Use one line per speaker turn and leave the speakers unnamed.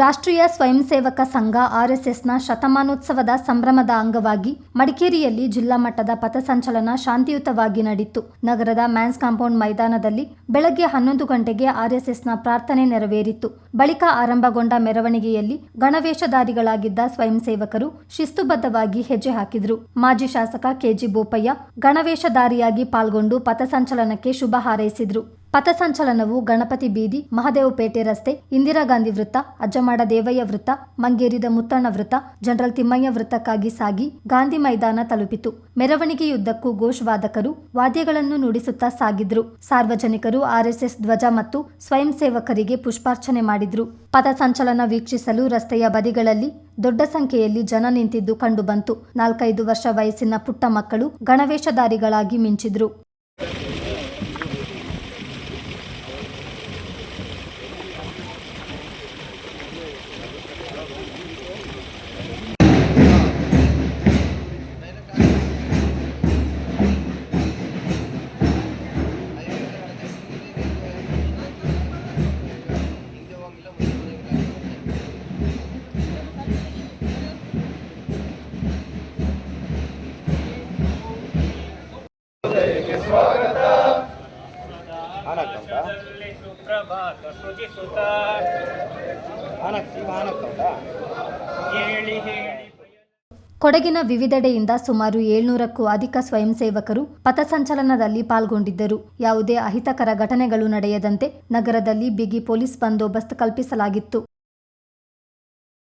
ರಾಷ್ಟ್ರೀಯ ಸ್ವಯಂ ಸೇವಕ ಸಂಘ ಆರ್ಎಸ್ಎಸ್ನ ಶತಮಾನೋತ್ಸವದ ಸಂಭ್ರಮದ ಅಂಗವಾಗಿ ಮಡಿಕೇರಿಯಲ್ಲಿ ಜಿಲ್ಲಾ ಮಟ್ಟದ ಪಥಸಂಚಲನ ಶಾಂತಿಯುತವಾಗಿ ನಡೆಯಿತು. ನಗರದ ಮ್ಯಾನ್ಸ್ ಕಾಂಪೌಂಡ್ ಮೈದಾನದಲ್ಲಿ ಬೆಳಗ್ಗೆ 11 ಗಂಟೆಗೆ ಆರ್ಎಸ್ಎಸ್ನ ಪ್ರಾರ್ಥನೆ ನೆರವೇರಿತು. ಬಳಿಕ ಆರಂಭಗೊಂಡ ಮೆರವಣಿಗೆಯಲ್ಲಿ ಗಣವೇಷಧಾರಿಗಳಾಗಿದ್ದ ಸ್ವಯಂ ಸೇವಕರು ಶಿಸ್ತುಬದ್ಧವಾಗಿ ಹೆಜ್ಜೆ ಹಾಕಿದರು. ಮಾಜಿ ಶಾಸಕ ಕೆಜಿ ಬೋಪಯ್ಯ ಗಣವೇಷಧಾರಿಯಾಗಿ ಪಾಲ್ಗೊಂಡು ಪಥಸಂಚಲನಕ್ಕೆ ಶುಭ ಹಾರೈಸಿದರು. ಪಥಸಂಚಲನವು ಗಣಪತಿ ಬೀದಿ, ಮಹದೇವಪೇಟೆ ರಸ್ತೆ, ಇಂದಿರಾ ಗಾಂಧಿ ವೃತ್ತ, ಅಜ್ಜಮಾಡ ದೇವಯ್ಯ ವೃತ್ತ, ಮಂಗೇರಿದ ಮುತ್ತಣ್ಣ ವೃತ್ತ, ಜನರಲ್ ತಿಮ್ಮಯ್ಯ ವೃತ್ತಕ್ಕಾಗಿ ಸಾಗಿ ಗಾಂಧಿ ಮೈದಾನ ತಲುಪಿತು. ಮೆರವಣಿಗೆಯುದ್ದಕ್ಕೂ ಘೋಷವಾದಕರು ವಾದ್ಯಗಳನ್ನು ನುಡಿಸುತ್ತಾ ಸಾಗಿದ್ರು. ಸಾರ್ವಜನಿಕರು ಆರ್ಎಸ್ಎಸ್ ಧ್ವಜ ಮತ್ತು ಸ್ವಯಂ ಸೇವಕರಿಗೆ ಪುಷ್ಪಾರ್ಚನೆ ಮಾಡಿದ್ರು. ಪಥಸಂಚಲನ ವೀಕ್ಷಿಸಲು ರಸ್ತೆಯ ಬದಿಗಳಲ್ಲಿ ದೊಡ್ಡ ಸಂಖ್ಯೆಯಲ್ಲಿ ಜನ ನಿಂತಿದ್ದು ಕಂಡುಬಂತು. 4-5 ವರ್ಷ ವಯಸ್ಸಿನ ಪುಟ್ಟ ಮಕ್ಕಳು ಗಣವೇಷಧಾರಿಗಳಾಗಿ ಮಿಂಚಿದ್ರು. ಕೊಡಗಿನ ವಿವಿಧೆಡೆಯಿಂದ ಸುಮಾರು 700ಕ್ಕೂ ಅಧಿಕ ಸ್ವಯಂ ಸೇವಕರು ಪಥಸಂಚಲನದಲ್ಲಿ ಪಾಲ್ಗೊಂಡಿದ್ದರು. ಯಾವುದೇ ಅಹಿತಕರ ಘಟನೆಗಳು ನಡೆಯದಂತೆ ನಗರದಲ್ಲಿ ಬಿಗಿ ಪೊಲೀಸ್ ಬಂದೋಬಸ್ತ್ ಕಲ್ಪಿಸಲಾಗಿತ್ತು.